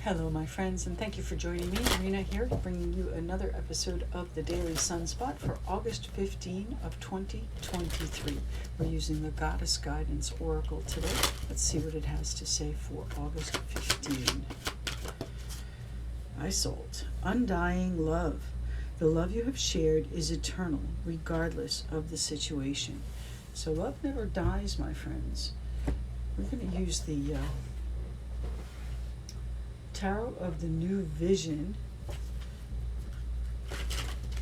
Hello, my friends, and thank you for joining me. Rina here, bringing you another episode of the Daily Sunspot for August 15 of 2023. We're using the Goddess Guidance Oracle today. Let's see what it has to say for August 15. Isolde, undying love. The love you have shared is eternal, regardless of the situation. So love never dies, my friends. We're going to use the Tarot of the New Vision.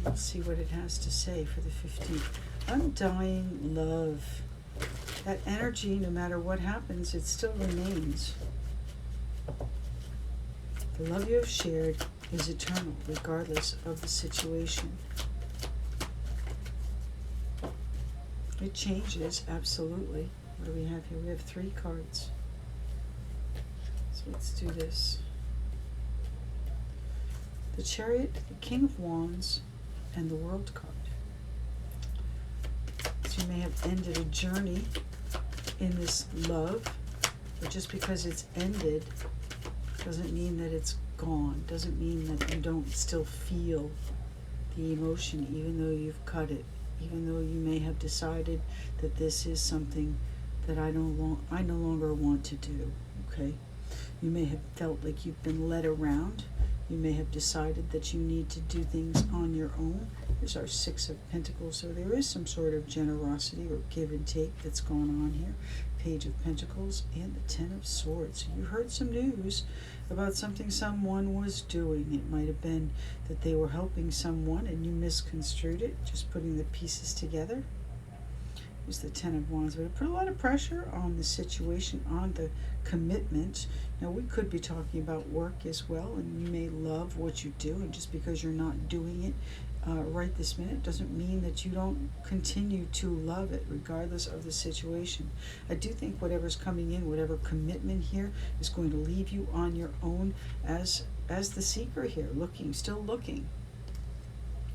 Let's see what it has to say for the 15th. Undying love. That energy, no matter what happens, it still remains. The love you have shared is eternal, regardless of the situation. It changes, absolutely. What do we have here? We have 3 cards. So let's do this. The Chariot, the King of Wands, and the World card. So you may have ended a journey in this love, but just because it's ended doesn't mean that it's gone. Doesn't mean that you don't still feel the emotion, even though you've cut it, even though you may have decided that this is something that I no longer want to do. Okay, you may have felt like you've been led around. You may have decided that you need to do things on your own. Here's our 6 of Pentacles. So there is some sort of generosity or give and take that's going on here. Page of Pentacles and the 10 of Swords. You heard some news about something someone was doing. It might have been that they were helping someone and you misconstrued it, just putting the pieces together. Is the 10 of Wands, but it put a lot of pressure on the situation, on the commitment. Now, we could be talking about work as well, and you may love what you do, and just because you're not doing it right this minute doesn't mean that you don't continue to love it, regardless of the situation. I do think whatever's coming in, whatever commitment here, is going to leave you on your own as the seeker here, still looking.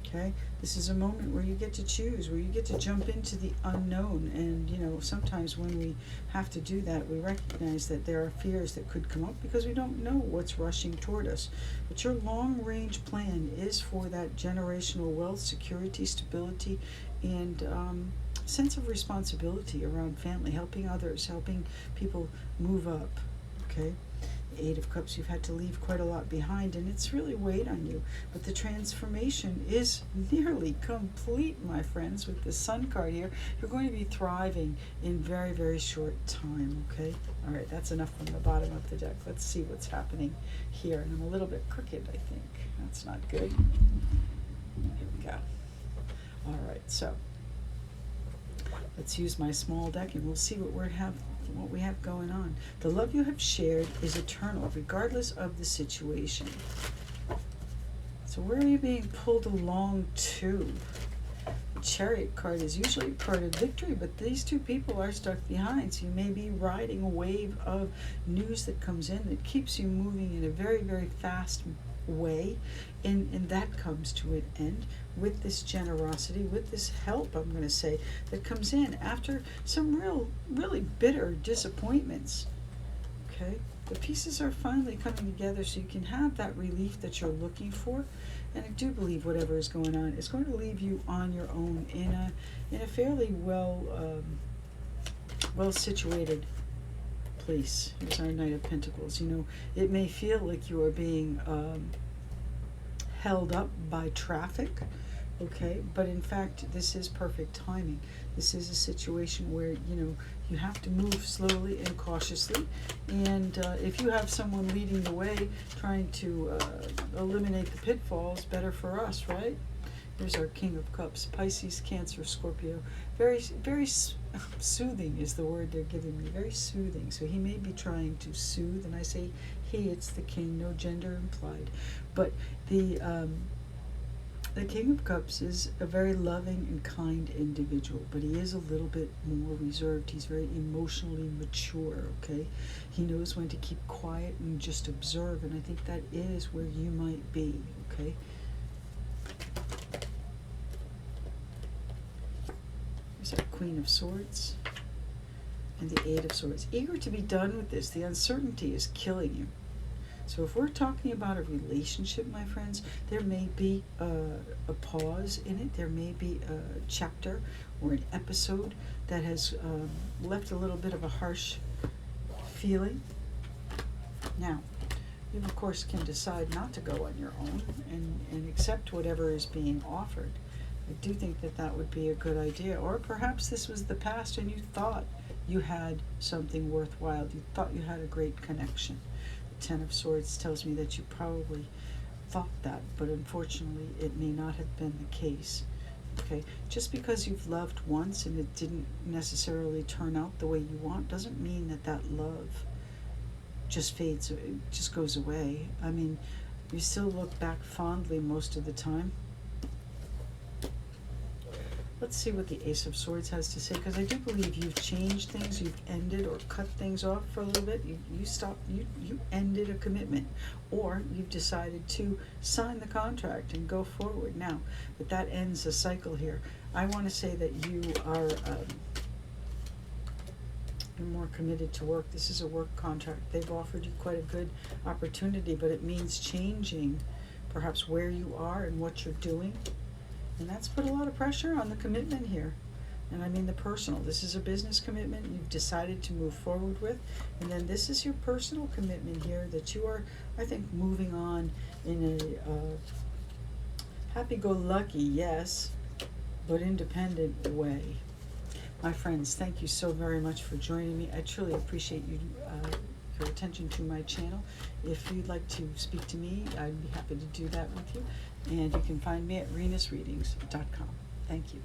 Okay, this is a moment where you get to choose, where you get to jump into the unknown. And, sometimes when we have to do that, we recognize that there are fears that could come up because we don't know what's rushing toward us. But your long-range plan is for that generational wealth, security, stability, and sense of responsibility around family, helping others, helping people move up. Okay. 8 of Cups, you've had to leave quite a lot behind, and it's really weighed on you. But the transformation is nearly complete, my friends, with the Sun card here. You're going to be thriving in very, very short time, okay? All right, that's enough from the bottom of the deck. Let's see what's happening here. And I'm a little bit crooked, I think. That's not good. Here we go. All right, so let's use my small deck, and we'll see what we have going on. The love you have shared is eternal, regardless of the situation. So where are you being pulled along to? The Chariot card is usually part of victory, but these 2 people are stuck behind. So you may be riding a wave of news that comes in that keeps you moving in a very, very fast way, and that comes to an end with this generosity, with this help, I'm going to say, that comes in after some really bitter disappointments. Okay, the pieces are finally coming together so you can have that relief that you're looking for. And I do believe whatever is going on is going to leave you on your own in a fairly well situated place. Here's our Knight of Pentacles. It may feel like you are being held up by traffic, okay, but in fact this is perfect timing. This is a situation where you have to move slowly and cautiously, and if you have someone leading the way, trying to eliminate the pitfalls, better for us, right? Here's our King of Cups, Pisces, Cancer, Scorpio. Very, very soothing is the word they're giving me. Very soothing. So he may be trying to soothe, and I say he, it's the king, no gender implied. But the King of Cups is a very loving and kind individual, but he is a little bit more reserved. He's very emotionally mature, okay? He knows when to keep quiet and just observe, and I think that is where you might be, okay? There's our Queen of Swords and the 8 of Swords. Eager to be done with this. The uncertainty is killing you. So if we're talking about a relationship, my friends, there may be a pause in it. There may be a chapter or an episode that has left a little bit of a harsh feeling. Now, you of course can decide not to go on your own and accept whatever is being offered. I do think that that would be a good idea. Or perhaps this was the past and you thought you had something worthwhile. You thought you had a great connection. The Ten of Swords tells me that you probably thought that, but unfortunately it may not have been the case. Okay, just because you've loved once and it didn't necessarily turn out the way you want doesn't mean that that love just fades, it just goes away. I mean, you still look back fondly most of the time. Let's see what the Ace of Swords has to say, because I do believe you've changed things, you've ended or cut things off for a little bit. You ended a commitment, or you've decided to sign the contract and go forward now. But that ends a cycle here. I want to say that you are you're more committed to work. This is a work contract. They've offered you quite a good opportunity, but it means changing perhaps where you are and what you're doing. And that's put a lot of pressure on the commitment here. And I mean the personal. This is a business commitment you've decided to move forward with. And then this is your personal commitment here that you are, I think, moving on in a happy-go-lucky, yes, but independent way. My friends, thank you so very much for joining me. I truly appreciate your attention to my channel. If you'd like to speak to me, I'd be happy to do that with you. And you can find me at renasreadings.com. Thank you.